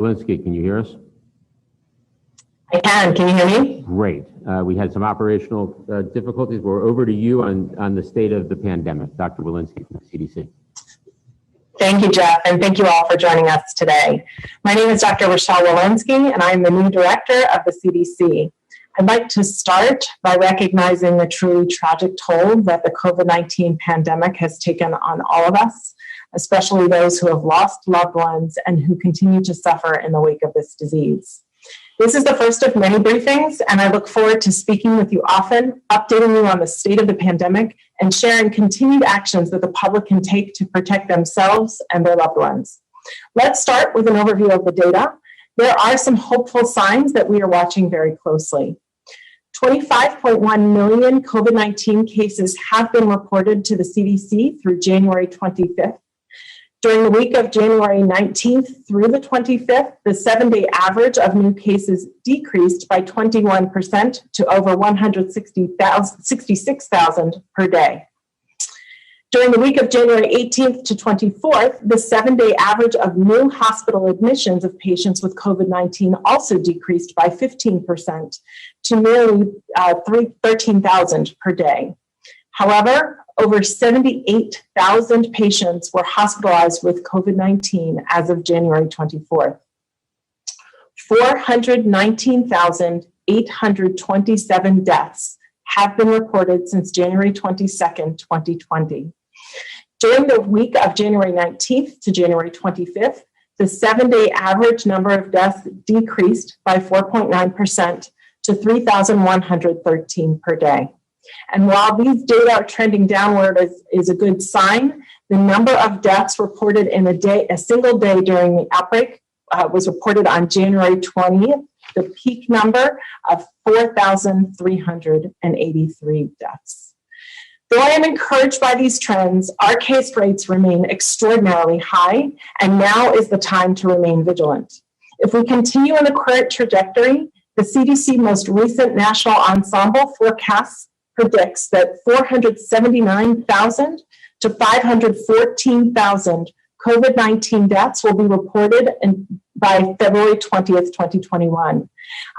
Walensky, can you hear us? I can. Can you hear me? Great. We had some operational difficulties. We're over to you on the state of the pandemic. Dr. Walensky from the CDC. Thank you, Jeff, and thank you all for joining us today. My name is Dr. Rochelle Walensky, and I'm the new director of the CDC. I'd like to start by recognizing the truly tragic toll that the COVID-19 pandemic has taken on all of us, especially those who have lost loved ones and who continue to suffer in the wake of this disease. This is the first of many briefings, and I look forward to speaking with you often, updating you on the state of the pandemic, and sharing continued actions that the public can take to protect themselves and their loved ones. Let's start with an overview of the data. There are some hopeful signs that we are watching very closely. 25.1 million COVID-19 cases have been reported to the CDC through January 25th. During the week of January 19th through the 25th, the 7-day average of new cases decreased by 21% to over 166,000 per day. During the week of January 18th to 24th, the 7-day average of new hospital admissions of patients with COVID-19 also decreased by 15% to nearly 13,000 per day. However, over 78,000 patients were hospitalized with COVID-19 as of January 24th. 419,827 deaths have been reported since January 22nd, 2020. During the week of January 19th to January 25th, the 7-day average number of deaths decreased by 4.9% to 3,113 per day. And while these data are trending downward is a good sign, the number of deaths reported in a single day during the outbreak was reported on January 20th, the peak number of 4,383 deaths. Though I am encouraged by these trends, our case rates remain extraordinarily high, and now is the time to remain vigilant. If we continue on the current trajectory, the CDC most recent national ensemble forecasts predicts that 479,000 to 514,000 COVID-19 deaths will be reported by February 20th, 2021.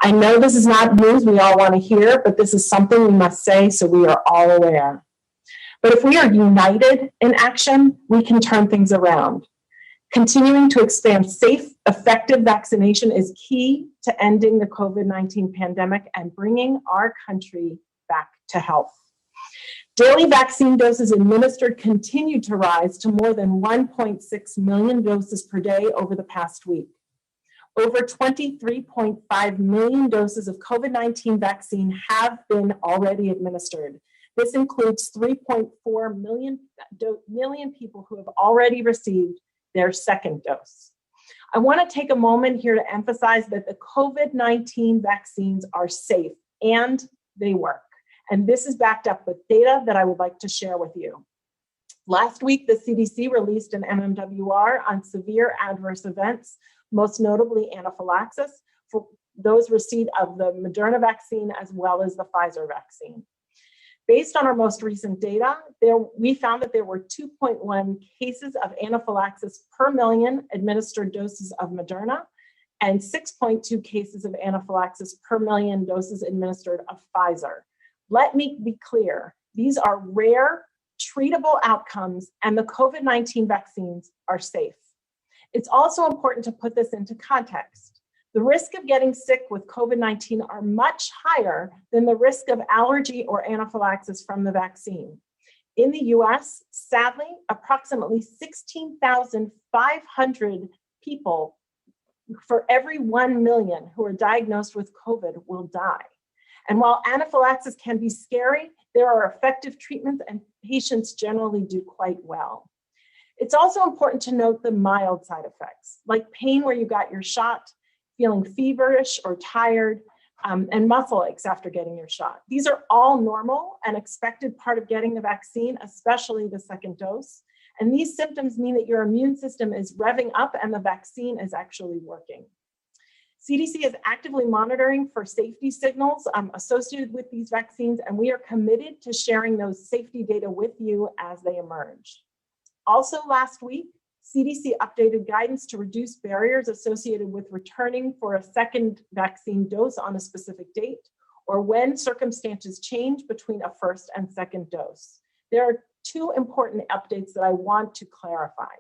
I know this is not news we all want to hear, but this is something we must say so we are all aware. But if we are united in action, we can turn things around. Continuing to expand safe, effective vaccination is key to ending the COVID-19 pandemic and bringing our country back to health. Daily vaccine doses administered continue to rise to more than 1.6 million doses per day over the past week. Over 23.5 million doses of COVID-19 vaccine have been already administered. This includes 3.4 million people who have already received their second dose. I want to take a moment here to emphasize that the COVID-19 vaccines are safe and they work. And this is backed up with data that I would like to share with you. Last week, the CDC released an MMWR on severe adverse events, most notably anaphylaxis, for those receipt of the Moderna vaccine as well as the Pfizer vaccine. Based on our most recent data, we found that there were 2.1 cases of anaphylaxis per million administered doses of Moderna and 6.2 cases of anaphylaxis per million doses administered of Pfizer. Let me be clear, these are rare, treatable outcomes, and the COVID-19 vaccines are safe. It's also important to put this into context. The risk of getting sick with COVID-19 are much higher than the risk of allergy or anaphylaxis from the vaccine. In the US, sadly, approximately 16,500 people for every 1 million who are diagnosed with COVID will die. And while anaphylaxis can be scary, there are effective treatments and patients generally do quite well. It's also important to note the mild side effects, like pain where you got your shot, feeling feverish or tired, and muscle aches after getting your shot. These are all normal and expected part of getting the vaccine, especially the second dose. And these symptoms mean that your immune system is revving up and the vaccine is actually working. CDC is actively monitoring for safety signals associated with these vaccines, and we are committed to sharing those safety data with you as they emerge. Also last week, CDC updated guidance to reduce barriers associated with returning for a second vaccine dose on a specific date, or when circumstances change between a first and second dose. There are two important updates that I want to clarify.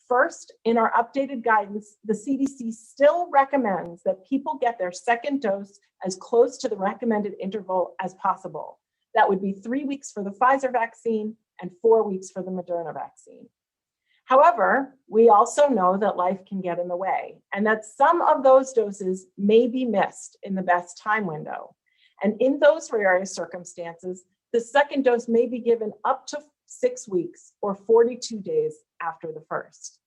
First, in our updated guidance, the CDC still recommends that people get their second dose as close to the recommended interval as possible. That would be 3 weeks for the Pfizer vaccine and 4 weeks for the Moderna vaccine. However, we also know that life can get in the way and that some of those doses may be missed in the best time window. And in those rare circumstances, the second dose may be given up to 6 weeks or 42 days after the first.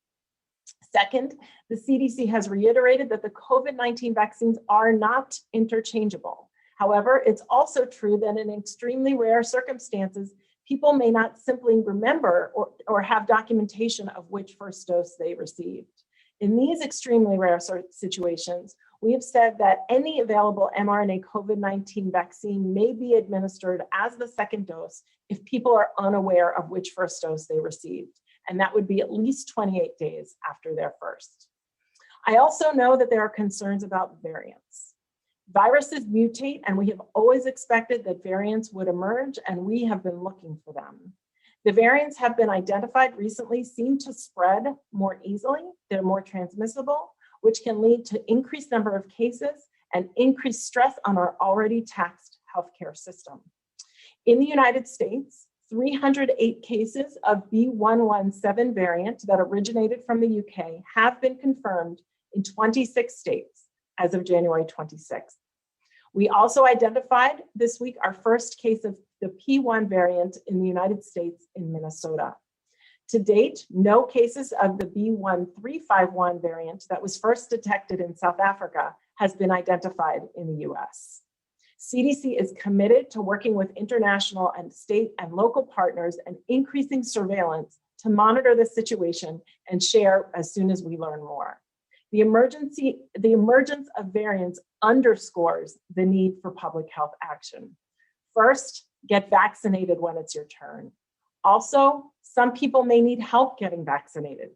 Second, the CDC has reiterated that the COVID-19 vaccines are not interchangeable. However, it's also true that in extremely rare circumstances, people may not simply remember or have documentation of which first dose they received. In these extremely rare situations, we have said that any available mRNA COVID-19 vaccine may be administered as the second dose if people are unaware of which first dose they received, and that would be at least 28 days after their first. I also know that there are concerns about variants. Viruses mutate, and we have always expected that variants would emerge, and we have been looking for them. The variants have been identified recently seem to spread more easily. They're more transmissible, which can lead to increased number of cases and increased stress on our already taxed healthcare system. In the United States, 308 cases of B117 variant that originated from the UK have been confirmed in 26 states as of January 26th. We also identified this week our first case of the P1 variant in the United States in Minnesota. To date, no cases of the B1351 variant that was first detected in South Africa has been identified in the US. CDC is committed to working with international and state and local partners and increasing surveillance to monitor the situation and share as soon as we learn more. The emergence of variants underscores the need for public health action. First, get vaccinated when it's your turn. Also, some people may need help getting vaccinated.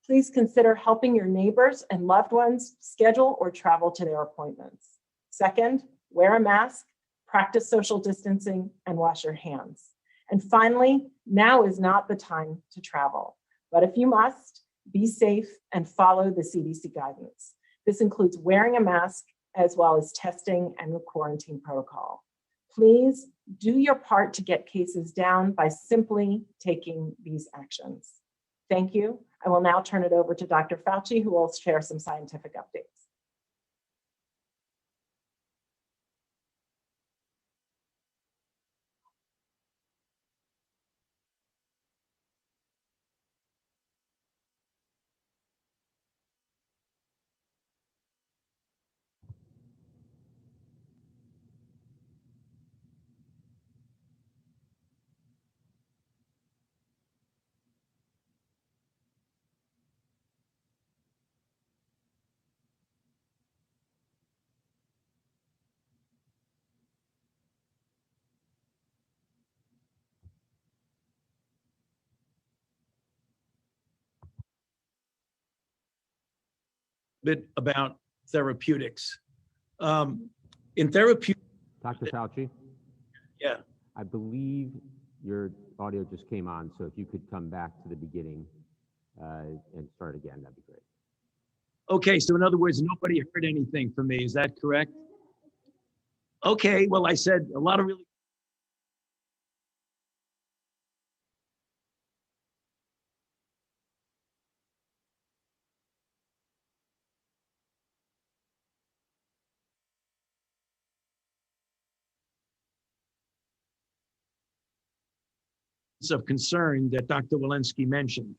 Please consider helping your neighbors and loved ones schedule or travel to their appointments. Second, wear a mask, practice social distancing, and wash your hands. And finally, now is not the time to travel, but if you must, be safe and follow the CDC guidance. This includes wearing a mask as well as testing and the quarantine protocol. Please do your part to get cases down by simply taking these actions. Thank you. I will now turn it over to Dr. Fauci, who will share some scientific updates. Bit about therapeutics. In therapeutics, Dr. Fauci, yeah. I believe your audio just came on, so if you could come back to the beginning and start again, that'd be great. Okay, so in other words, nobody heard anything from me. Is that correct? Okay, well, I said a lot of really of concern that Dr. Walensky mentioned.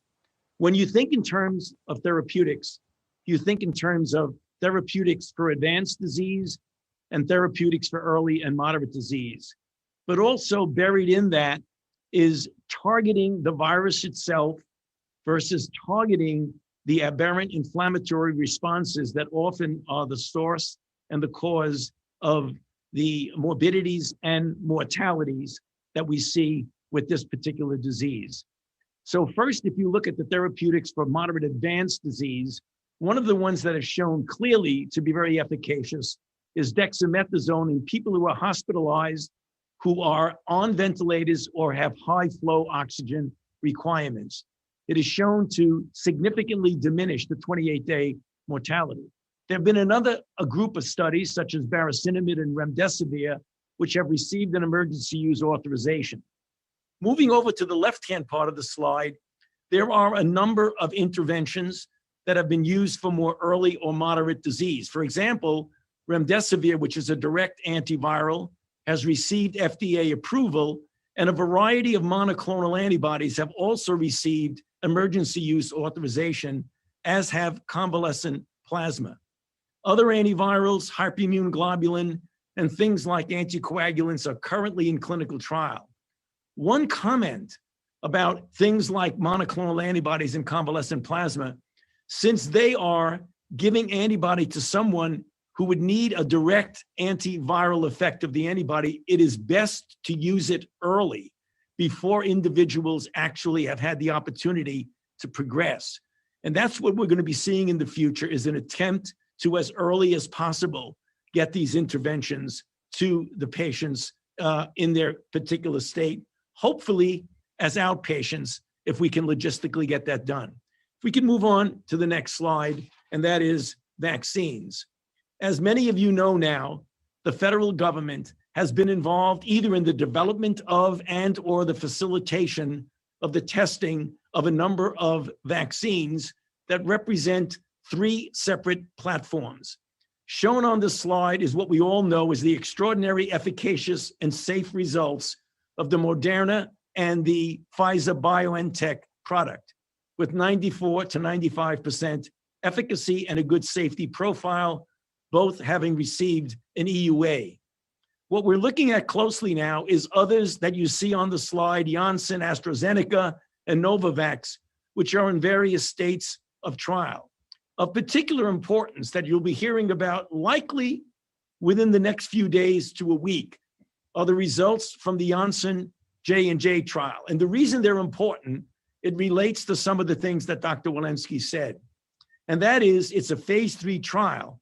When you think in terms of therapeutics, you think in terms of therapeutics for advanced disease and therapeutics for early and moderate disease. But also buried in that is targeting the virus itself versus targeting the aberrant inflammatory responses that often are the source and the cause of the morbidities and mortalities that we see with this particular disease. So first, if you look at the therapeutics for moderate advanced disease, one of the ones that is shown clearly to be very efficacious is dexamethasone in people who are hospitalized, who are on ventilators or have high flow oxygen requirements. It is shown to significantly diminish the 28-day mortality. There have been a group of studies such as baricitinib and remdesivir, which have received an emergency use authorization. Moving over to the left-hand part of the slide, there are a number of interventions that have been used for more early or moderate disease. For example, remdesivir, which is a direct antiviral, has received FDA approval, and a variety of monoclonal antibodies have also received emergency use authorization, as have convalescent plasma. Other antivirals, hyperimmune globulin, and things like anticoagulants are currently in clinical trial. One comment about things like monoclonal antibodies and convalescent plasma, since they are giving antibody to someone who would need a direct antiviral effect of the antibody, it is best to use it early before individuals actually have had the opportunity to progress. And that's what we're going to be seeing in the future, is an attempt to, as early as possible, get these interventions to the patients in their particular state, hopefully as outpatients, if we can logistically get that done. If we can move on to the next slide, and that is vaccines. As many of you know now, the federal government has been involved either in the development of and or the facilitation of the testing of a number of vaccines that represent 3 separate platforms. Shown on this slide is what we all know is the extraordinary, efficacious, and safe results of the Moderna and the Pfizer-BioNTech product, with 94 to 95% efficacy and a good safety profile, both having received an EUA. What we're looking at closely now is others that you see on the slide, Janssen, AstraZeneca, and Novavax, which are in various states of trial. Of particular importance that you'll be hearing about likely within the next few days to a week are the results from the Janssen J&J trial. And the reason they're important, it relates to some of the things that Dr. Walensky said. And that is, it's a phase 3 trial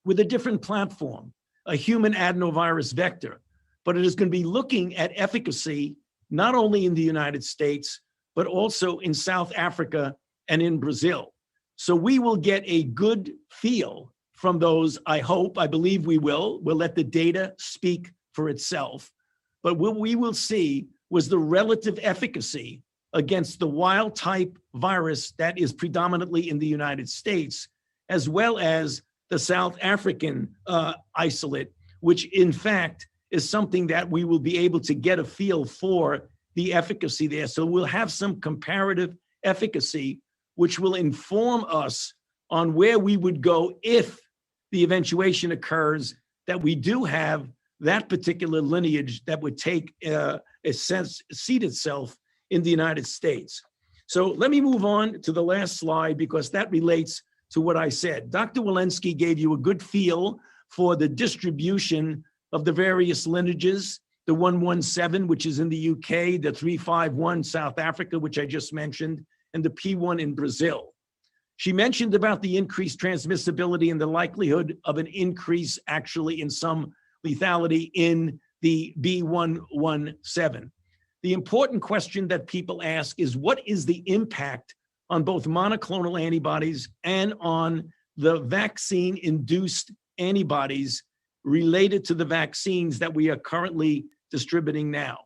with a different platform, a human adenovirus vector, but it is going to be looking at efficacy not only in the United States, but also in South Africa and in Brazil. So we will get a good feel from those, I believe we will. We'll let the data speak for itself. But what we will see was the relative efficacy against the wild type virus that is predominantly in the United States, as well as the South African isolate, which in fact is something that we will be able to get a feel for the efficacy there. So we'll have some comparative efficacy, which will inform us on where we would go if the eventuation occurs that we do have that particular lineage that would take seat itself in the United States. So let me move on to the last slide, because that relates to what I said. Dr. Walensky gave you a good feel for the distribution of the various lineages, the 117, which is in the UK, the 351 South Africa, which I just mentioned, and the P1 in Brazil. She mentioned about the increased transmissibility and the likelihood of an increase actually in some lethality in the B117. The important question that people ask is, what is the impact on both monoclonal antibodies and on the vaccine-induced antibodies related to the vaccines that we are currently distributing now?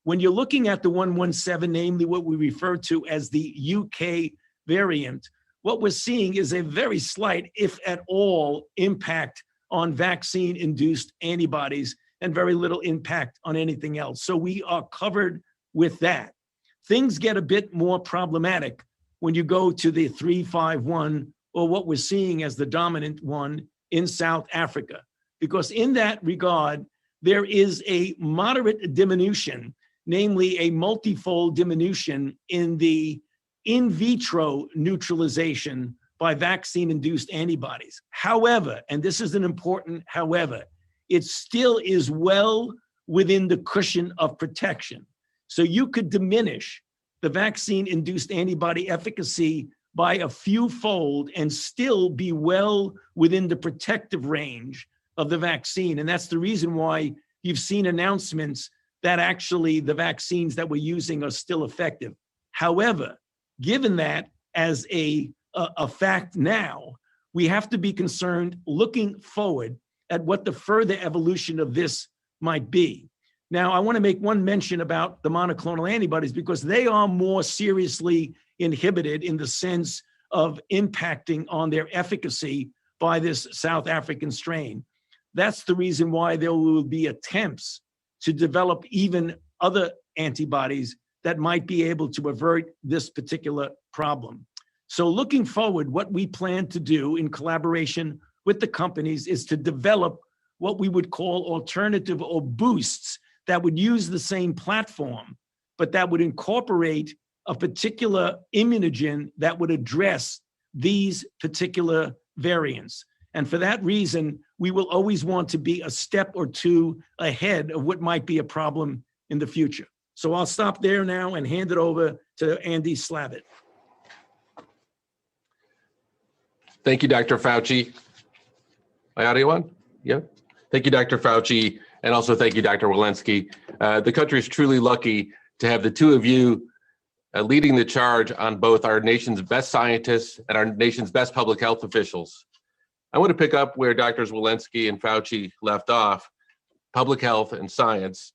When you're looking at the 117, namely what we refer to as the UK variant, what we're seeing is a very slight, if at all, impact on vaccine-induced antibodies and very little impact on anything else. So we are covered with that. Things get a bit more problematic when you go to the 351, or what we're seeing as the dominant one in South Africa, because in that regard, there is a moderate diminution, namely a multifold diminution in the in vitro neutralization by vaccine-induced antibodies. However, and this is an important however, it still is well within the cushion of protection. So you could diminish the vaccine-induced antibody efficacy by a few fold and still be well within the protective range of the vaccine. And that's the reason why you've seen announcements that actually the vaccines that we're using are still effective. However, given that as a fact now, we have to be concerned looking forward at what the further evolution of this might be. Now, I want to make one mention about the monoclonal antibodies because they are more seriously inhibited in the sense of impacting on their efficacy by this South African strain. That's the reason why there will be attempts to develop even other antibodies that might be able to avert this particular problem. So looking forward, what we plan to do in collaboration with the companies is to develop what we would call alternative or boosts that would use the same platform, but that would incorporate a particular immunogen that would address these particular variants. And for that reason, we will always want to be a step or two ahead of what might be a problem in the future. So I'll stop there now and hand it over to Andy Slavitt. Thank you, Dr. Fauci. My audio on? Yeah. Thank you, Dr. Fauci, and also thank you, Dr. Walensky. The country is truly lucky to have the two of you leading the charge on both our nation's best scientists and our nation's best public health officials. I want to pick up where Drs. Walensky and Fauci left off, public health and science.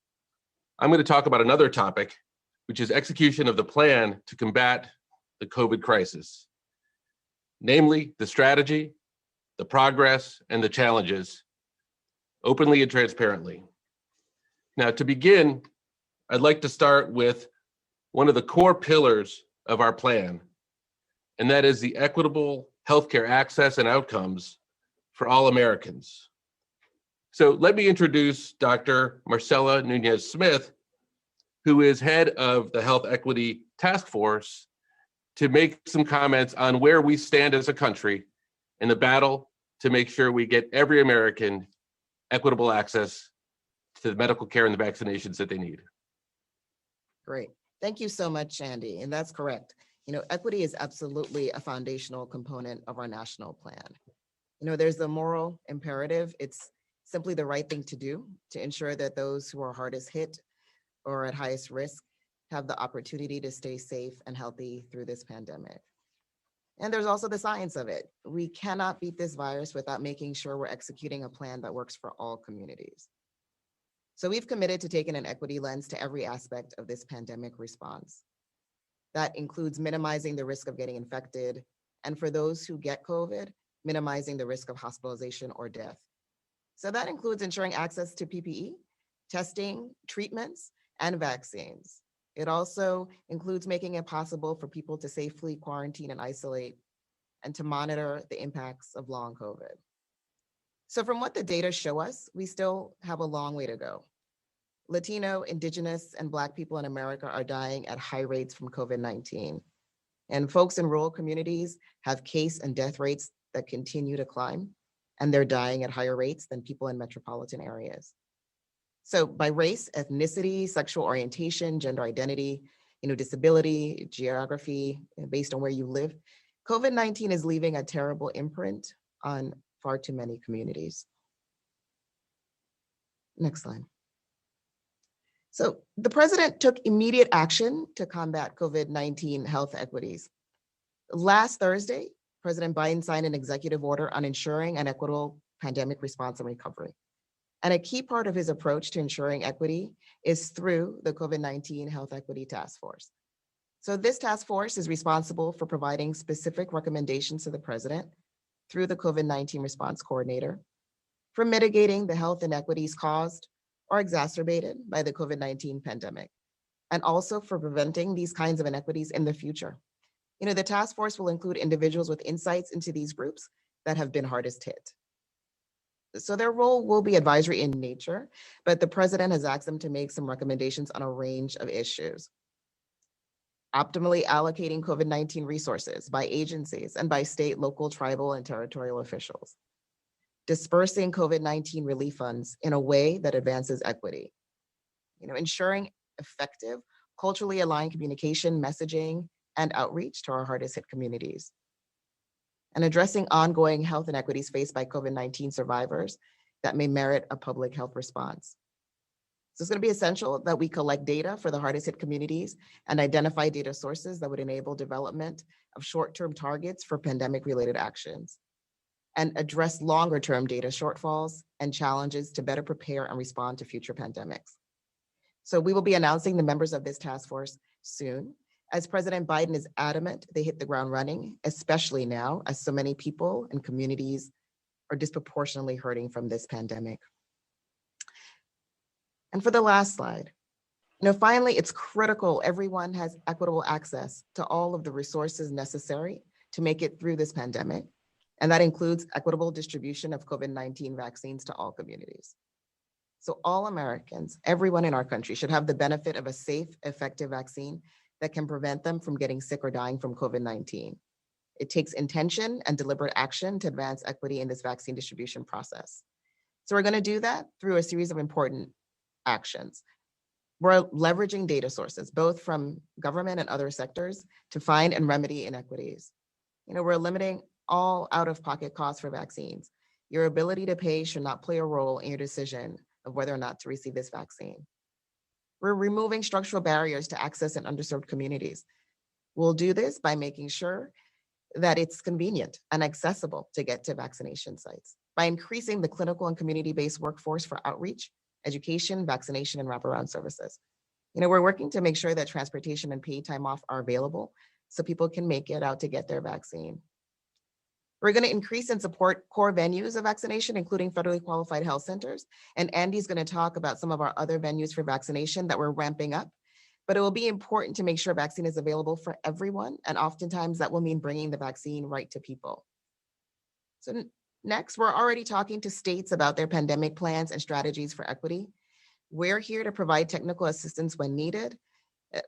I'm going to talk about another topic, which is execution of the plan to combat the COVID crisis, namely the strategy, the progress, and the challenges, openly and transparently. Now, to begin, I'd like to start with one of the core pillars of our plan, and that is the equitable healthcare access and outcomes for all Americans. So let me introduce Dr. Marcela Nunez-Smith, who is head of the Health Equity Task Force, to make some comments on where we stand as a country in the battle to make sure we get every American equitable access to the medical care and the vaccinations that they need. Great. Thank you so much, Andy. And that's correct. Equity is absolutely a foundational component of our national plan. There's the moral imperative. It's simply the right thing to do to ensure that those who are hardest hit or at highest risk have the opportunity to stay safe and healthy through this pandemic. And there's also the science of it. We cannot beat this virus without making sure we're executing a plan that works for all communities. So we've committed to taking an equity lens to every aspect of this pandemic response. That includes minimizing the risk of getting infected, and for those who get COVID, minimizing the risk of hospitalization or death. So that includes ensuring access to PPE, testing, treatments, and vaccines. It also includes making it possible for people to safely quarantine and isolate and to monitor the impacts of long COVID. So from what the data show us, we still have a long way to go. Latino, Indigenous, and Black people in America are dying at high rates from COVID-19. And folks in rural communities have case and death rates that continue to climb, and they're dying at higher rates than people in metropolitan areas. So by race, ethnicity, sexual orientation, gender identity, disability, geography, based on where you live, COVID-19 is leaving a terrible imprint on far too many communities. Next slide. So the president took immediate action to combat COVID-19 health equities. Last Thursday, President Biden signed an executive order on ensuring an equitable pandemic response and recovery. And a key part of his approach to ensuring equity is through the COVID-19 Health Equity Task Force. So this task force is responsible for providing specific recommendations to the president through the COVID-19 response coordinator for mitigating the health inequities caused or exacerbated by the COVID-19 pandemic, and also for preventing these kinds of inequities in the future. The task force will include individuals with insights into these groups that have been hardest hit. So their role will be advisory in nature, but the president has asked them to make some recommendations on a range of issues. Optimally allocating COVID-19 resources by agencies and by state, local, tribal, and territorial officials. Dispersing COVID-19 relief funds in a way that advances equity. Ensuring effective culturally aligned communication, messaging, and outreach to our hardest hit communities, and addressing ongoing health inequities faced by COVID-19 survivors that may merit a public health response. So it's going to be essential that we collect data for the hardest hit communities and identify data sources that would enable development of short-term targets for pandemic-related actions, and address longer-term data shortfalls and challenges to better prepare and respond to future pandemics. So we will be announcing the members of this task force soon. As President Biden is adamant, they hit the ground running, especially now as so many people and communities are disproportionately hurting from this pandemic. And for the last slide, finally, it's critical everyone has equitable access to all of the resources necessary to make it through this pandemic. And that includes equitable distribution of COVID-19 vaccines to all communities. So all Americans, everyone in our country, should have the benefit of a safe, effective vaccine that can prevent them from getting sick or dying from COVID-19. It takes intention and deliberate action to advance equity in this vaccine distribution process. So we're going to do that through a series of important actions. We're leveraging data sources, both from government and other sectors, to find and remedy inequities. We're limiting all out-of-pocket costs for vaccines. Your ability to pay should not play a role in your decision of whether or not to receive this vaccine. We're removing structural barriers to access in underserved communities. We'll do this by making sure that it's convenient and accessible to get to vaccination sites, by increasing the clinical and community-based workforce for outreach, education, vaccination, and wraparound services. We're working to make sure that transportation and paid time off are available so people can make it out to get their vaccine. We're going to increase and support core venues of vaccination, including federally qualified health centers. And Andy's going to talk about some of our other venues for vaccination that we're ramping up. But it will be important to make sure vaccine is available for everyone. And oftentimes that will mean bringing the vaccine right to people. So next, we're already talking to states about their pandemic plans and strategies for equity. We're here to provide technical assistance when needed.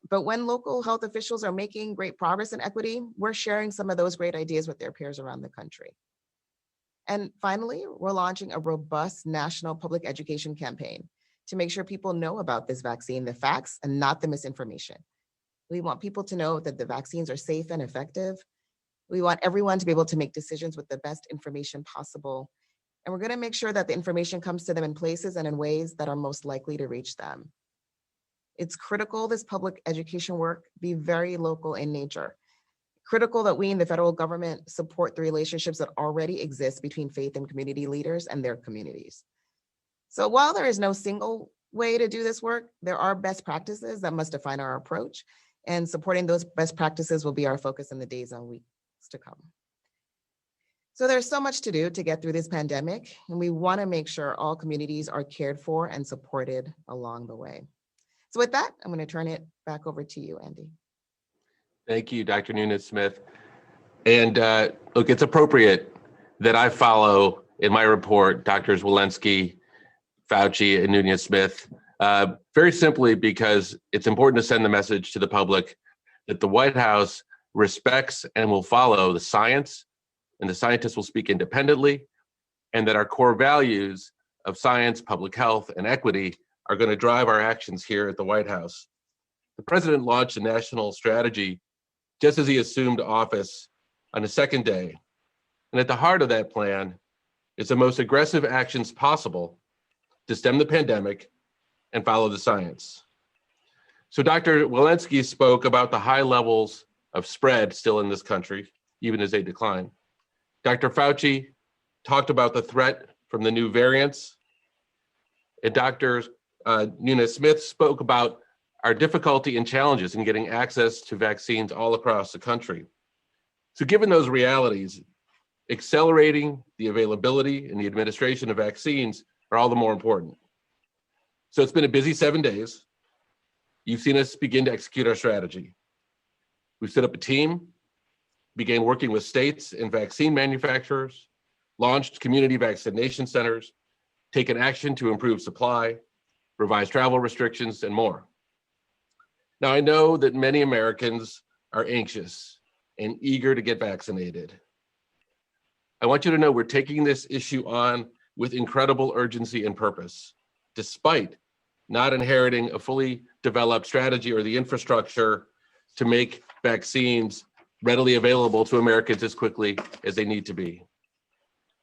But when local health officials are making great progress in equity, we're sharing some of those great ideas with their peers around the country. And finally, we're launching a robust national public education campaign to make sure people know about this vaccine, the facts, and not the misinformation. We want people to know that the vaccines are safe and effective. We want everyone to be able to make decisions with the best information possible. And we're going to make sure that the information comes to them in places and in ways that are most likely to reach them. It's critical this public education work be very local in nature. Critical that we in the federal government support the relationships that already exist between faith and community leaders and their communities. So while there is no single way to do this work, there are best practices that must define our approach, and supporting those best practices will be our focus in the days and weeks to come. So there's so much to do to get through this pandemic, and we want to make sure all communities are cared for and supported along the way. So with that, I'm going to turn it back over to you, Andy. Thank you, Dr. Nunes-Smith. And look, it's appropriate that I follow in my report Drs. Walensky, Fauci, and Nunes-Smith, very simply because it's important to send the message to the public that the White House respects and will follow the science, and the scientists will speak independently, and that our core values of science, public health, and equity are going to drive our actions here at the White House. The president launched a national strategy just as he assumed office on the second day. And at the heart of that plan is the most aggressive actions possible to stem the pandemic and follow the science. So Dr. Walensky spoke about the high levels of spread still in this country, even as they decline. Dr. Fauci talked about the threat from the new variants. And Dr. Nunes-Smith spoke about our difficulty and challenges in getting access to vaccines all across the country. So given those realities, accelerating the availability and the administration of vaccines are all the more important. So it's been a busy 7 days. You've seen us begin to execute our strategy. We've set up a team, began working with states and vaccine manufacturers, launched community vaccination centers, taken action to improve supply, revise travel restrictions, and more. Now, I know that many Americans are anxious and eager to get vaccinated. I want you to know we're taking this issue on with incredible urgency and purpose, despite not inheriting a fully developed strategy or the infrastructure to make vaccines readily available to Americans as quickly as they need to be.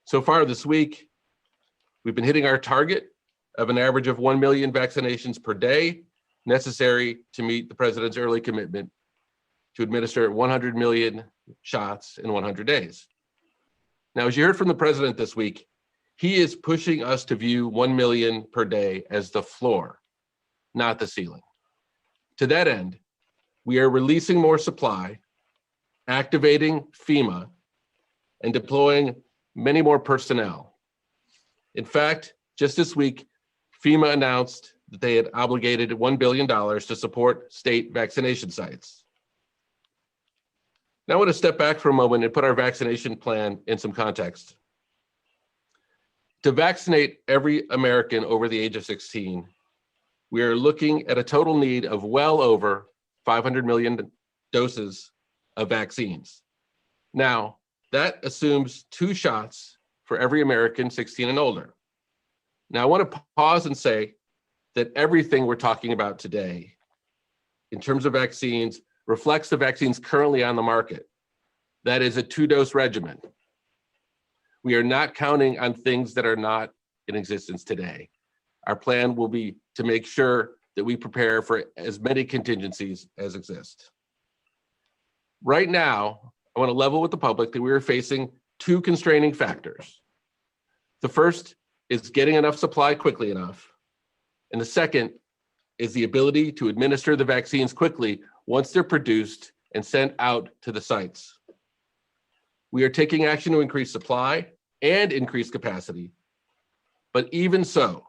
So far this week, we've been hitting our target of an average of 1 million vaccinations per day necessary to meet the president's early commitment to administer 100 million shots in 100 days. Now, as you heard from the president this week, he is pushing us to view 1 million per day as the floor, not the ceiling. To that end, we are releasing more supply, activating FEMA, and deploying many more personnel. In fact, just this week, FEMA announced that they had obligated $1 billion to support state vaccination sites. Now I want to step back for a moment and put our vaccination plan in some context. To vaccinate every American over the age of 16, we are looking at a total need of well over 500 million doses of vaccines. Now, that assumes 2 shots for every American 16 and older. Now, I want to pause and say that everything we're talking about today in terms of vaccines reflects the vaccines currently on the market. That is a 2-dose regimen. We are not counting on things that are not in existence today. Our plan will be to make sure that we prepare for as many contingencies as exist. Right now, I want to level with the public that we are facing 2 constraining factors. The first is getting enough supply quickly enough. And the second is the ability to administer the vaccines quickly once they're produced and sent out to the sites. We are taking action to increase supply and increase capacity. But even so,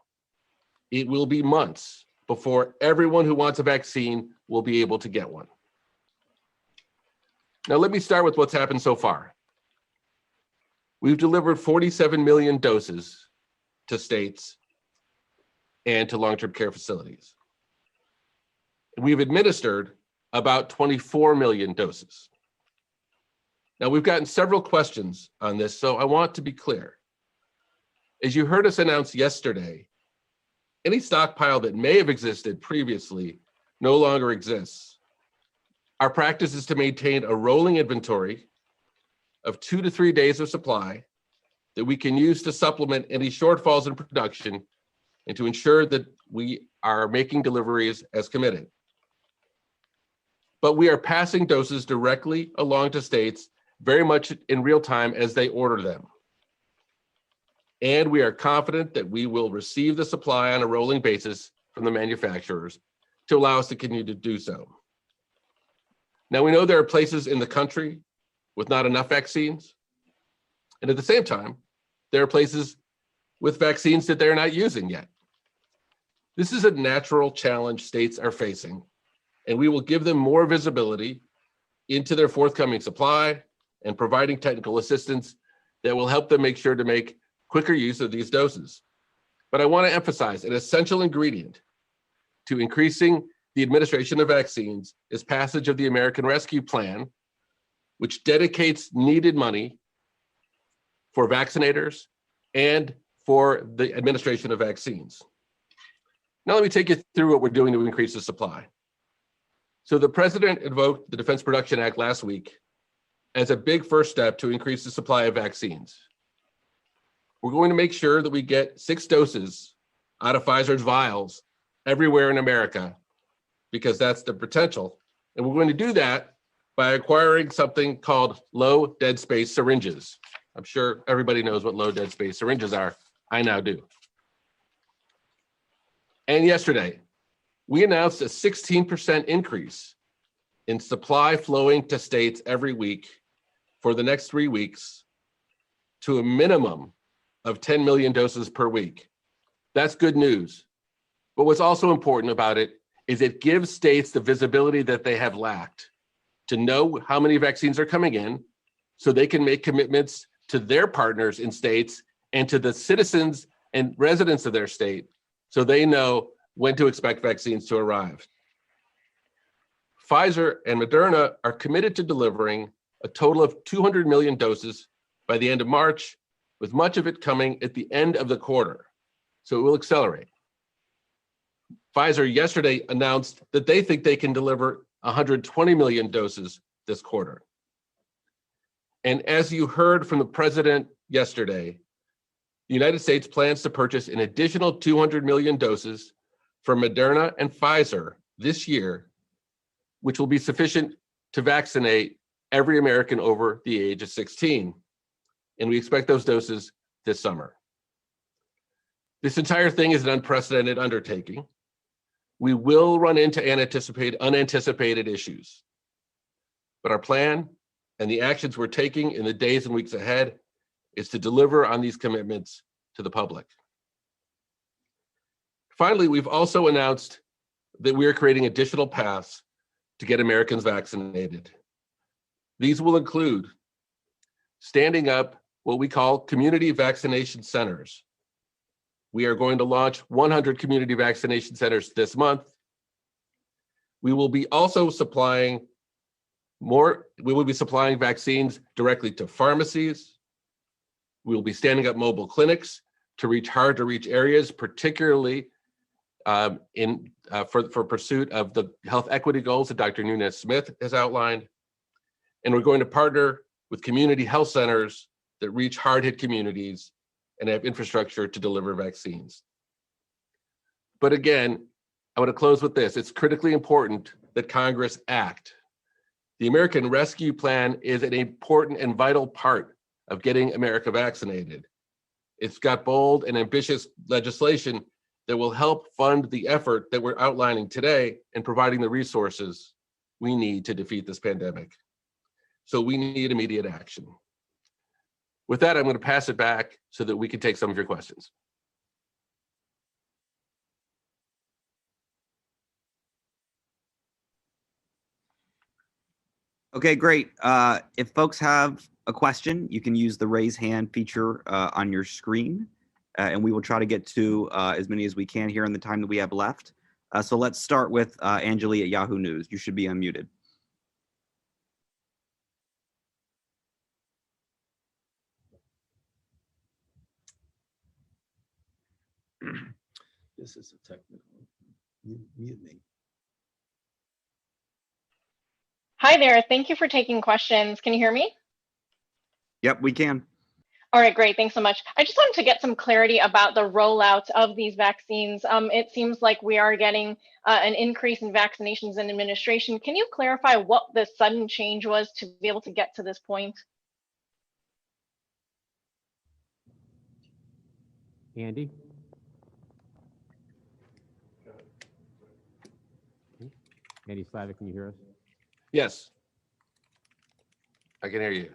it will be months before everyone who wants a vaccine will be able to get one. Now, let me start with what's happened so far. We've delivered 47 million doses to states and to long-term care facilities. We've administered about 24 million doses. Now, we've gotten several questions on this, so I want to be clear. As you heard us announce yesterday, any stockpile that may have existed previously no longer exists. Our practice is to maintain a rolling inventory of 2 to 3 days of supply that we can use to supplement any shortfalls in production and to ensure that we are making deliveries as committed. But we are passing doses directly along to states very much in real time as they order them. And we are confident that we will receive the supply on a rolling basis from the manufacturers to allow us to continue to do so. Now, we know there are places in the country with not enough vaccines. And at the same time, there are places with vaccines that they're not using yet. This is a natural challenge states are facing, and we will give them more visibility into their forthcoming supply and providing technical assistance that will help them make sure to make quicker use of these doses. But I want to emphasize an essential ingredient to increasing the administration of vaccines is passage of the American Rescue Plan, which dedicates needed money for vaccinators and for the administration of vaccines. Now let me take you through what we're doing to increase the supply. So the president invoked the Defense Production Act last week as a big first step to increase the supply of vaccines. We're going to make sure that we get 6 doses out of Pfizer's vials everywhere in America, because that's the potential. And we're going to do that by acquiring something called low dead space syringes. I'm sure everybody knows what low dead space syringes are. I now do. And yesterday, we announced a 16% increase in supply flowing to states every week for the next 3 weeks to a minimum of 10 million doses per week. That's good news. But what's also important about it is it gives states the visibility that they have lacked to know how many vaccines are coming in so they can make commitments to their partners in states and to the citizens and residents of their state so they know when to expect vaccines to arrive. Pfizer and Moderna are committed to delivering a total of 200 million doses by the end of March, with much of it coming at the end of the quarter. So it will accelerate. Pfizer yesterday announced that they think they can deliver 120 million doses this quarter. And as you heard from the president yesterday, the United States plans to purchase an additional 200 million doses from Moderna and Pfizer this year, which will be sufficient to vaccinate every American over the age of 16. And we expect those doses this summer. This entire thing is an unprecedented undertaking. We will run into unanticipated issues. But our plan and the actions we're taking in the days and weeks ahead is to deliver on these commitments to the public. Finally, we've also announced that we are creating additional paths to get Americans vaccinated. These will include standing up what we call community vaccination centers. We are going to launch 100 community vaccination centers this month. We will be also supplying vaccines directly to pharmacies. We will be standing up mobile clinics to reach hard to reach areas, particularly for pursuit of the health equity goals that Dr. Nunez-Smith has outlined. And we're going to partner with community health centers that reach hard-hit communities and have infrastructure to deliver vaccines. But again, I want to close with this. It's critically important that Congress act. The American Rescue Plan is an important and vital part of getting America vaccinated. It's got bold and ambitious legislation that will help fund the effort that we're outlining today and providing the resources we need to defeat this pandemic. So we need immediate action. With that, I'm going to pass it back so that we can take some of your questions. Okay, great. If folks have a question, you can use the raise hand feature on your screen, and we will try to get to as many as we can here in the time that we have left. So let's start with Anjali at Yahoo News. You should be unmuted. This is a technical. Mute me. Hi there. Thank you for taking questions. Can you hear me? Yep, we can. All right, great. Thanks so much. I just wanted to get some clarity about the rollout of these vaccines. It seems like we are getting an increase in vaccinations and administration. Can you clarify what the sudden change was to be able to get to this point? Andy? Andy Slavic, can you hear us? Yes, I can hear you.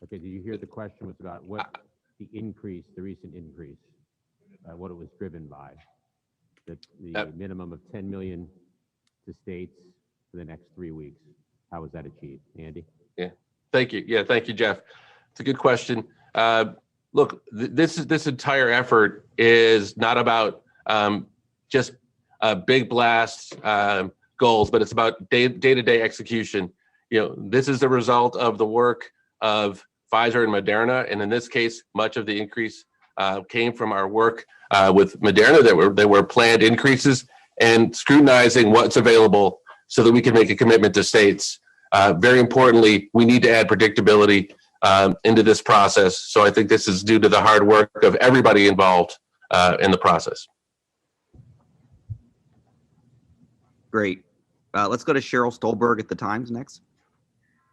Okay, did you hear the question was about what the increase, the recent increase, what it was driven by? The minimum of 10 million to states for the next 3 weeks. How was that achieved? Andy? Yeah, thank you. Yeah, thank you, Jeff. It's a good question. Look, this entire effort is not about just big blast goals, but it's about day-to-day execution. You know, this is the result of the work of Pfizer and Moderna, and in this case, much of the increase came from our work with Moderna. There were planned increases and scrutinizing what's available so that we can make a commitment to states. Very importantly, we need to add predictability into this process. So I think this is due to the hard work of everybody involved in the process. Great. Let's go to Cheryl Stolberg at the Times next.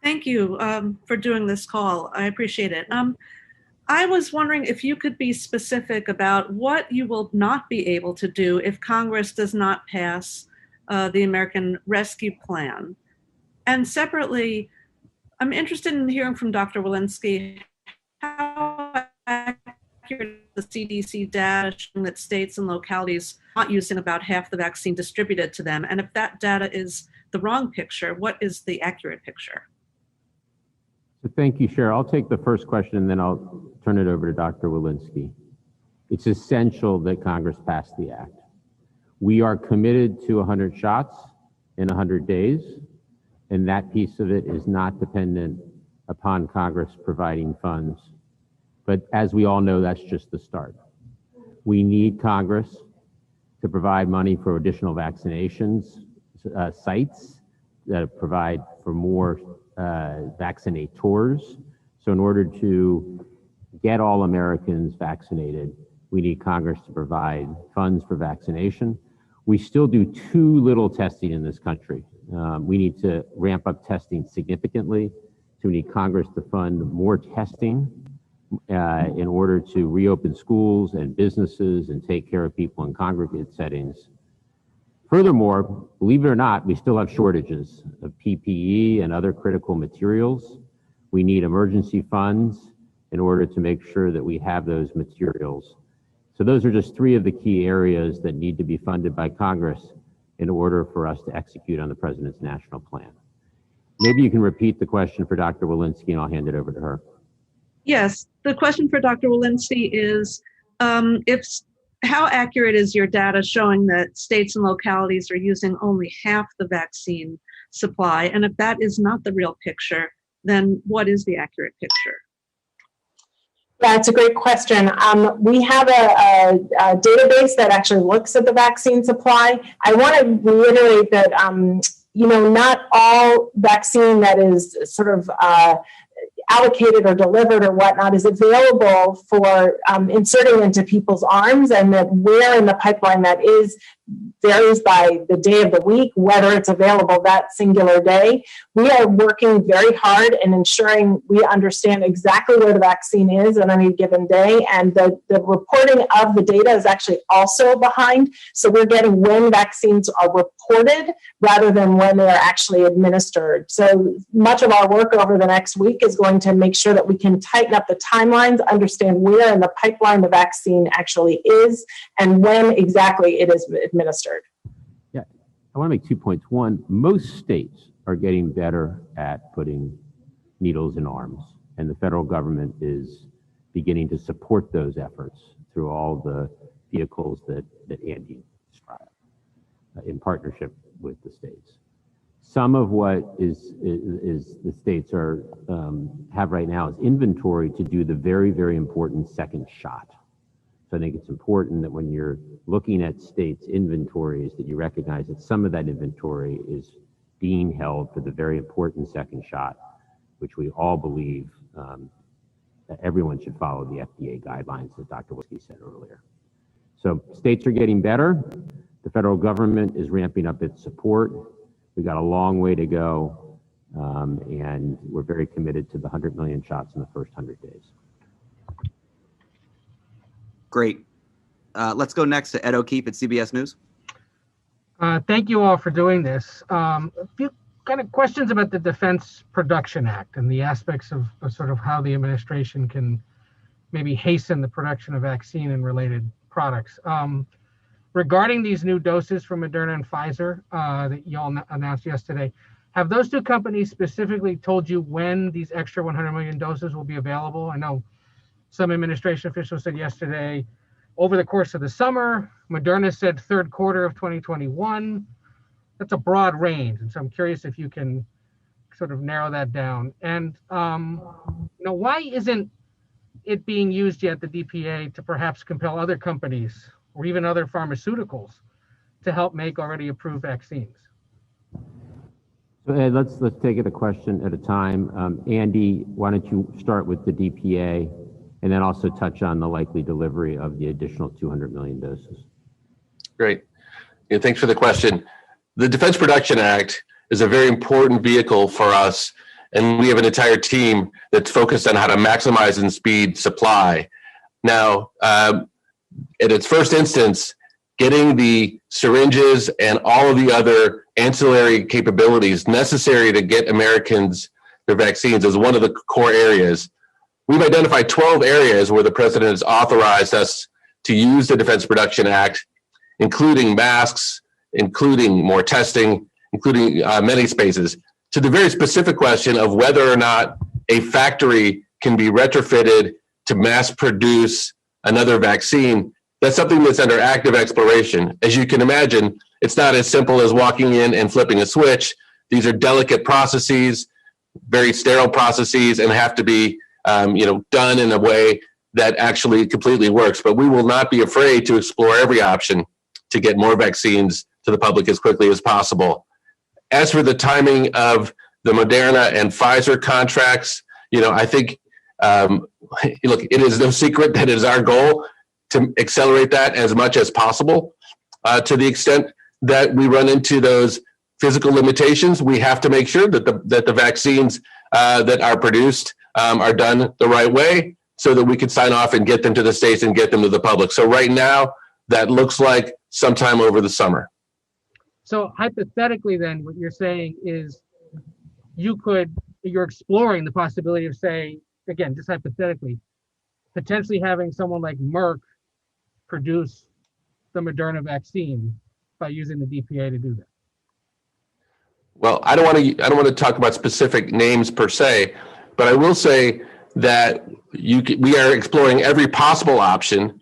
Thank you for doing this call. I appreciate it. I was wondering if you could be specific about what you will not be able to do if Congress does not pass the American Rescue Plan. And separately, I'm interested in hearing from Dr. Walensky how accurate the CDC data showing that states and localities are not using about half the vaccine distributed to them. And if that data is the wrong picture, what is the accurate picture? So thank you, Cheryl. I'll take the first question and then I'll turn it over to Dr. Walensky. It's essential that Congress pass the act. We are committed to 100 shots in 100 days, and that piece of it is not dependent upon Congress providing funds. But as we all know, that's just the start. We need Congress to provide money for additional vaccinations sites that provide for more vaccinators. So in order to get all Americans vaccinated, we need Congress to provide funds for vaccination. We still do too little testing in this country. We need to ramp up testing significantly. So we need Congress to fund more testing in order to reopen schools and businesses and take care of people in congregate settings. Furthermore, believe it or not, we still have shortages of PPE and other critical materials. We need emergency funds in order to make sure that we have those materials. So those are just three of the key areas that need to be funded by Congress in order for us to execute on the President's national plan. Maybe you can repeat the question for Dr. Walensky and I'll hand it over to her. Yes, the question for Dr. Walensky is, how accurate is your data showing that states and localities are using only half the vaccine supply? And if that is not the real picture, then what is the accurate picture? That's a great question. We have a database that actually looks at the vaccine supply. I want to reiterate that, not all vaccine that is sort of allocated or delivered or whatnot is available for inserting into people's arms, and that where in the pipeline that is varies by the day of the week, whether it's available that singular day. We are working very hard in ensuring we understand exactly where the vaccine is on any given day, and the reporting of the data is actually also behind. So we're getting when vaccines are reported rather than when they are actually administered. So much of our work over the next week is going to make sure that we can tighten up the timelines, understand where in the pipeline the vaccine actually is, and when exactly it is administered. Yeah, I want to make 2 points. One, most states are getting better at putting needles in arms, and the federal government is beginning to support those efforts through all the vehicles that Andy described in partnership with the states. Some of what is the states are have right now is inventory to do the very, very important second shot. So I think it's important that when you're looking at states' inventories, that you recognize that some of that inventory is being held for the very important second shot, which we all believe that everyone should follow the FDA guidelines, as Dr. Walensky said earlier. So states are getting better. The federal government is ramping up its support. We've got a long way to go, and we're very committed to the 100 million shots in the first 100 days. Great. Let's go next to Ed O'Keefe at CBS News. Thank you all for doing this. A few kind of questions about the Defense Production Act and the aspects of sort of how the administration can maybe hasten the production of vaccine and related products. Regarding these new doses from Moderna and Pfizer that you all announced yesterday, have those two companies specifically told you when these extra 100 million doses will be available? I know some administration officials said yesterday, over the course of the summer. Moderna said third quarter of 2021. That's a broad range. And so I'm curious if you can sort of narrow that down. And why isn't it being used yet, the DPA, to perhaps compel other companies or even other pharmaceuticals to help make already approved vaccines? So Ed, let's take it a question at a time. Andy, why don't you start with the DPA and then also touch on the likely delivery of the additional 200 million doses. Great. Yeah, thanks for the question. The Defense Production Act is a very important vehicle for us, and we have an entire team that's focused on how to maximize and speed supply. Now, at its first instance, getting the syringes and all of the other ancillary capabilities necessary to get Americans their vaccines is one of the core areas. We've identified 12 areas where the president has authorized us to use the Defense Production Act, including masks, including more testing, including many spaces. To the very specific question of whether or not a factory can be retrofitted to mass produce another vaccine, that's something that's under active exploration. As you can imagine, it's not as simple as walking in and flipping a switch. These are delicate processes, very sterile processes, and have to be done in a way that actually completely works. But we will not be afraid to explore every option to get more vaccines to the public as quickly as possible. As for the timing of the Moderna and Pfizer contracts, I think, look, it is no secret that it is our goal to accelerate that as much as possible. To the extent that we run into those physical limitations, we have to make sure that the vaccines that are produced are done the right way so that we can sign off and get them to the states and get them to the public. So right now, that looks like sometime over the summer. So hypothetically, then, what you're saying is you're exploring the possibility of, say, again, just hypothetically, potentially having someone like Merck produce the Moderna vaccine by using the DPA to do that. Well, I don't want to talk about specific names per se, but I will say that we are exploring every possible option.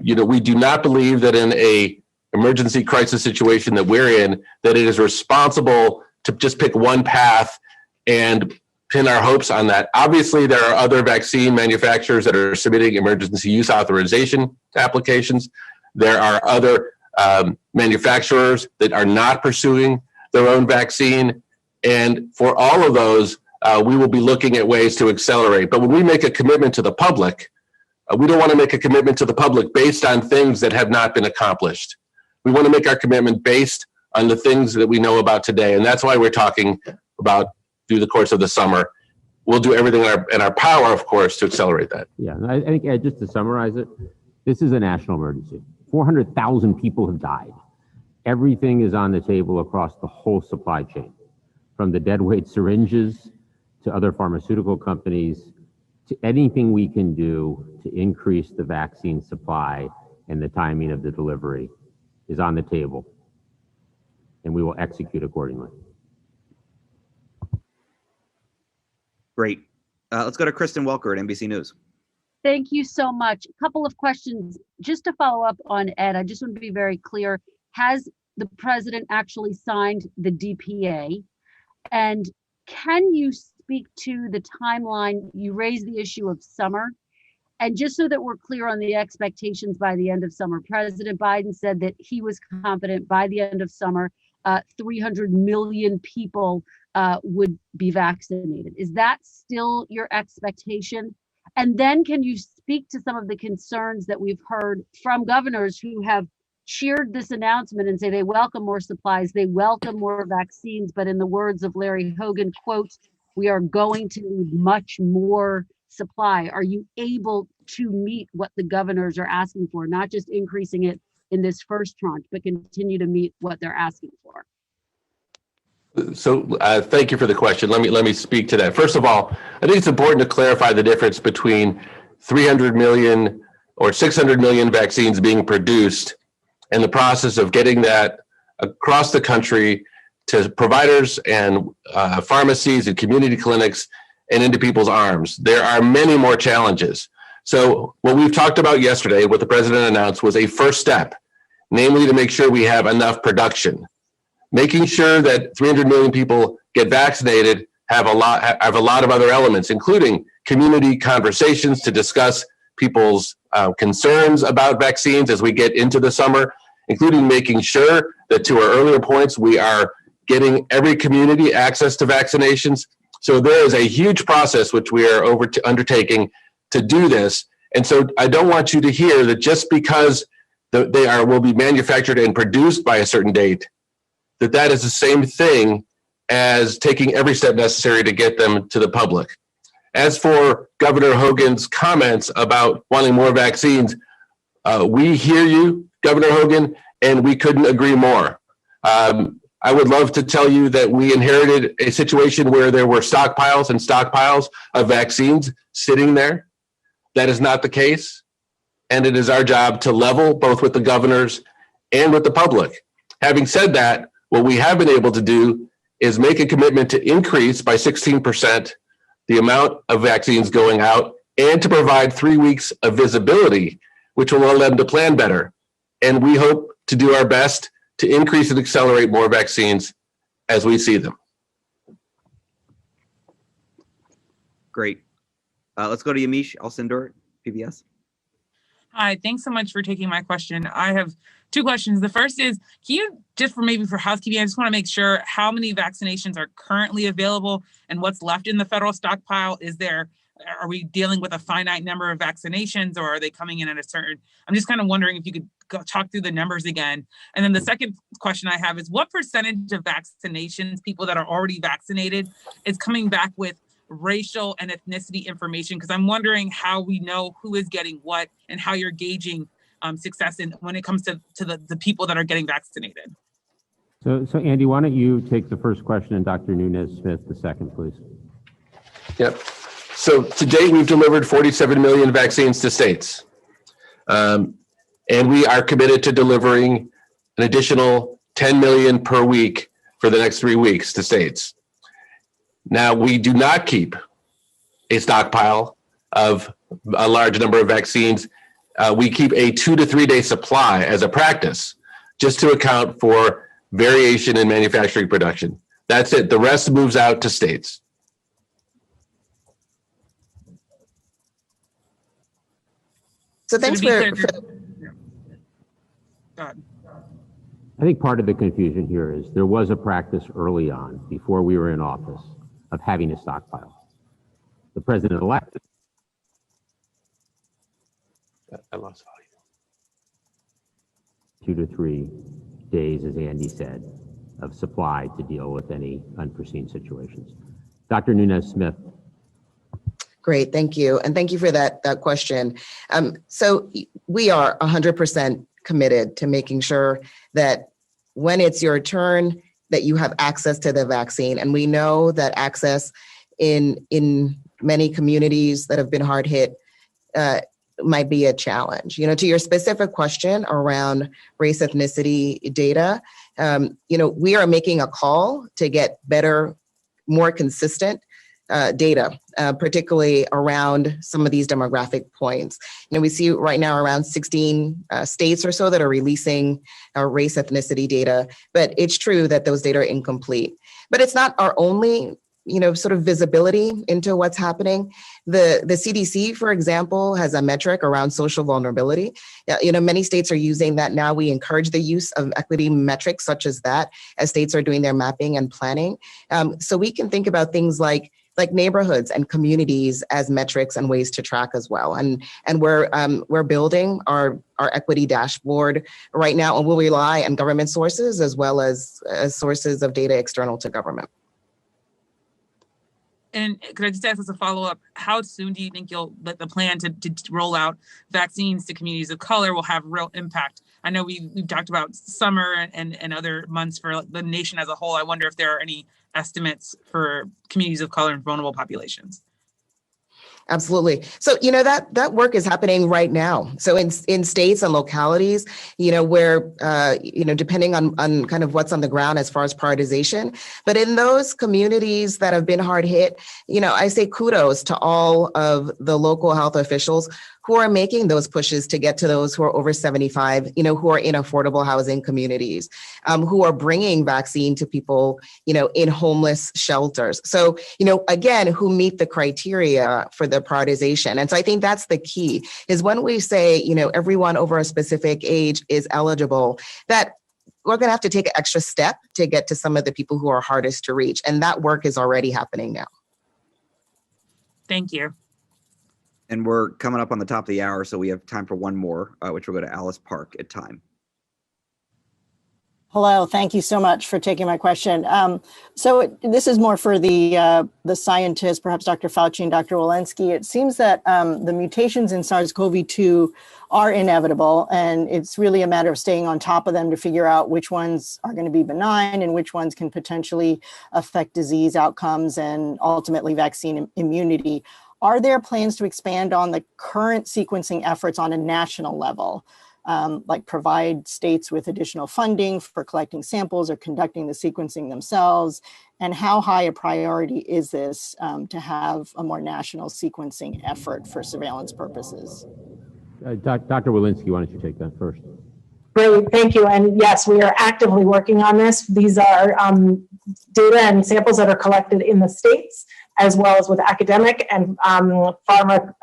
We do not believe that in a emergency crisis situation that we're in, that it is responsible to just pick one path and pin our hopes on that. Obviously, there are other vaccine manufacturers that are submitting emergency use authorization applications. There are other manufacturers that are not pursuing their own vaccine. And for all of those, we will be looking at ways to accelerate. But when we make a commitment to the public, we don't want to make a commitment to the public based on things that have not been accomplished. We want to make our commitment based on the things that we know about today. And that's why we're talking about through the course of the summer. We'll do everything in our power, of course, to accelerate that. Yeah, I think, Ed, just to summarize it, this is a national emergency. 400,000 people have died. Everything is on the table across the whole supply chain, from the deadweight syringes to other pharmaceutical companies, to anything we can do to increase the vaccine supply and the timing of the delivery is on the table, and we will execute accordingly. Great. Let's go to Kristen Welker at NBC News. Thank you so much. A couple of questions. Just to follow up on Ed, I just want to be very clear. Has the president actually signed the DPA? And can you speak to the timeline? You raised the issue of summer. And just so that we're clear on the expectations by the end of summer, President Biden said that he was confident by the end of summer, 300 million people would be vaccinated. Is that still your expectation? And then can you speak to some of the concerns that we've heard from governors who have cheered this announcement and say they welcome more supplies, they welcome more vaccines, but in the words of Larry Hogan, quote, we are going to need much more supply. Are you able to meet what the governors are asking for, not just increasing it in this first tranche, but continue to meet what they're asking for? So thank you for the question. Let me speak to that. First of all, I think it's important to clarify the difference between 300 million or 600 million vaccines being produced and the process of getting that across the country to providers and pharmacies and community clinics and into people's arms. There are many more challenges. So what we've talked about yesterday, what the president announced, was a first step, namely to make sure we have enough production. Making sure that 300 million people get vaccinated have a lot of other elements, including community conversations to discuss people's concerns about vaccines as we get into the summer, including making sure that, to our earlier points, we are getting every community access to vaccinations. So there is a huge process which we are undertaking to do this. And so I don't want you to hear that just because will be manufactured and produced by a certain date, that is the same thing as taking every step necessary to get them to the public. As for Governor Hogan's comments about wanting more vaccines, we hear you, Governor Hogan, and we couldn't agree more. I would love to tell you that we inherited a situation where there were stockpiles and stockpiles of vaccines sitting there. That is not the case. And it is our job to level both with the governors and with the public. Having said that, what we have been able to do is make a commitment to increase by 16% the amount of vaccines going out and to provide 3 weeks of visibility, which will allow them to plan better. And we hope to do our best to increase and accelerate more vaccines as we see them. Great. Let's go to Yamiche Alcindor, PBS. Hi, thanks so much for taking my question. I have two questions. The first is, can you, just for housekeeping, I just want to make sure how many vaccinations are currently available and what's left in the federal stockpile? Are we dealing with a finite number of vaccinations, or are they coming in at a certain, I'm just kind of wondering if you could talk through the numbers again. And then the second question I have is, what percentage of vaccinations, people that are already vaccinated, is coming back with racial and ethnicity information? Because I'm wondering how we know who is getting what and how you're gauging success when it comes to the people that are getting vaccinated. So Andy, why don't you take the first question and Dr. Nunez-Smith the second, please? Yep. So to date, we've delivered 47 million vaccines to states. And we are committed to delivering an additional 10 million per week for the next 3 weeks to states. Now, we do not keep a stockpile of a large number of vaccines. We keep a 2 to 3 day supply as a practice, just to account for variation in manufacturing production. That's it. The rest moves out to states. So thanks I think part of the confusion here is there was a practice early on, before we were in office, of having a stockpile. The president-elect. I lost volume. 2 to 3 days, as Andy said, of supply to deal with any unforeseen situations. Dr. Nunez-Smith. Great, thank you. And thank you for that question. So we are 100% committed to making sure that when it's your turn, that you have access to the vaccine. And we know that access in many communities that have been hard hit might be a challenge. To your specific question around race ethnicity data, we are making a call to get better, more consistent data, particularly around some of these demographic points. We see right now around 16 states or so that are releasing race ethnicity data, but it's true that those data are incomplete. But it's not our only sort of visibility into what's happening. The CDC, for example, has a metric around social vulnerability. Many states are using that now. We encourage the use of equity metrics such as that as states are doing their mapping and planning. So we can think about things like neighborhoods and communities as metrics and ways to track as well. And we're building our equity dashboard right now, and we'll rely on government sources as well as sources of data external to government. And could I just ask as a follow-up, how soon do you think that the plan to roll out vaccines to communities of color will have real impact? I know we've talked about summer and other months for the nation as a whole. I wonder if there are any estimates for communities of color and vulnerable populations. Absolutely. So, that work is happening right now. So in states and localities, where, depending on kind of what's on the ground as far as prioritization, but in those communities that have been hard hit, I say kudos to all of the local health officials who are making those pushes to get to those who are over 75, who are in affordable housing communities, who are bringing vaccine to people, in homeless shelters. So, again, who meet the criteria for the prioritization. And so I think that's the key, is when we say, everyone over a specific age is eligible, that we're going to have to take an extra step to get to some of the people who are hardest to reach. And that work is already happening now. Thank you. And we're coming up on the top of the hour, so we have time for one more, which will go to Alice Park at time. Hello, thank you so much for taking my question. So this is more for the scientists, perhaps Dr. Fauci and Dr. Walensky. It seems that the mutations in SARS-CoV-2 are inevitable, and it's really a matter of staying on top of them to figure out which ones are going to be benign and which ones can potentially affect disease outcomes and ultimately vaccine immunity. Are there plans to expand on the current sequencing efforts on a national level, like provide states with additional funding for collecting samples or conducting the sequencing themselves? And how high a priority is this to have a more national sequencing effort for surveillance purposes? Dr. Walensky, why don't you take that first? Great, thank you. And yes, we are actively working on this. These are data and samples that are collected in the states, as well as with academic and pharma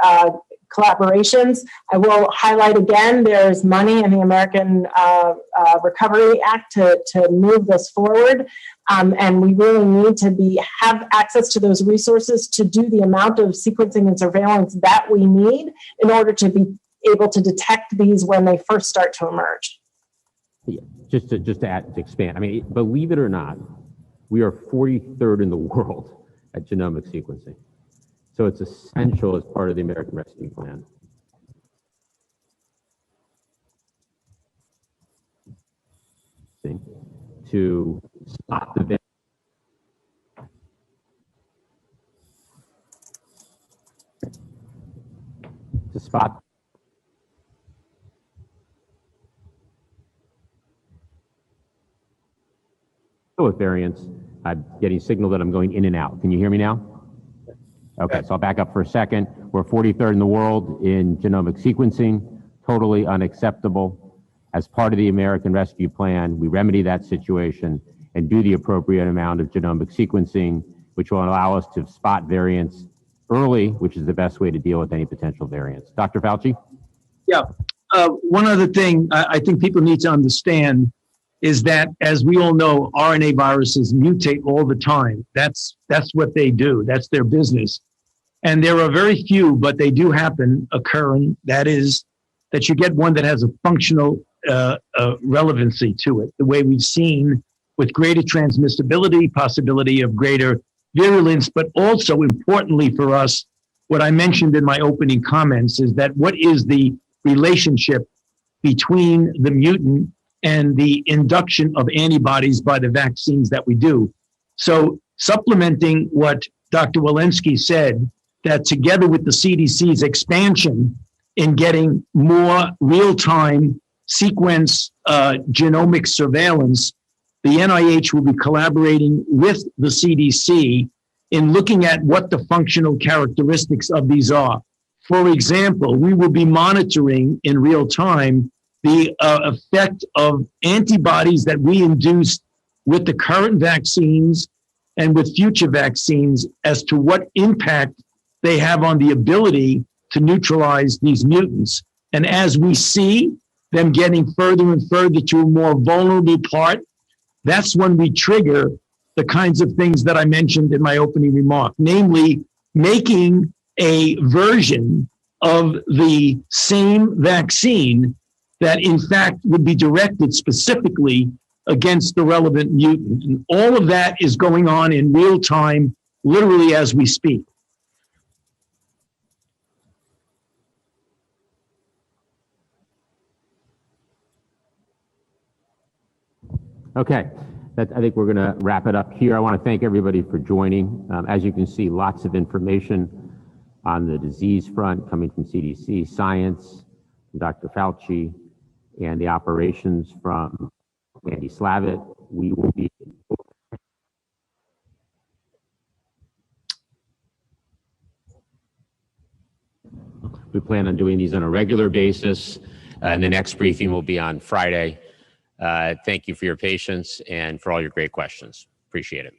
collaborations. I will highlight again, there's money in the American Recovery Act to move this forward. And we really need to have access to those resources to do the amount of sequencing and surveillance that we need in order to be able to detect these when they first start to emerge. Yeah, just to expand, I mean, believe it or not, we are 43rd in the world at genomic sequencing. So it's essential as part of the American Rescue Plan. To stop the with variants. I'm getting signal that I'm going in and out. Can you hear me now? Okay, so I'll back up for a second. We're 43rd in the world in genomic sequencing, totally unacceptable. As part of the American Rescue Plan, we remedy that situation and do the appropriate amount of genomic sequencing, which will allow us to spot variants early, which is the best way to deal with any potential variants. Dr. Fauci? Yeah, one other thing I think people need to understand is that, as we all know, RNA viruses mutate all the time. That's what they do. That's their business. And there are very few, but they do happen, occurring. That is, that you get one that has a functional relevancy to it, the way we've seen with greater transmissibility, possibility of greater virulence, but also importantly for us, what I mentioned in my opening comments is that what is the relationship between the mutant and the induction of antibodies by the vaccines that we do. So supplementing what Dr. Walensky said, that together with the CDC's expansion in getting more real-time sequence genomic surveillance, the NIH will be collaborating with the CDC in looking at what the functional characteristics of these are. For example, we will be monitoring in real time the effect of antibodies that we induced with the current vaccines and with future vaccines as to what impact they have on the ability to neutralize these mutants. And as we see them getting further and further to a more vulnerable part, that's when we trigger the kinds of things that I mentioned in my opening remark, namely making a version of the same vaccine that in fact would be directed specifically against the relevant mutant. And all of that is going on in real time, literally as we speak. Okay, I think we're gonna wrap it up here. I wanna thank everybody for joining. As you can see, lots of information on the disease front coming from CDC, science, from Dr. Fauci, and the operations from Andy Slavitt. We plan on doing these on a regular basis, and the next briefing will be on Friday. Thank you for your patience and for all your great questions. Appreciate it.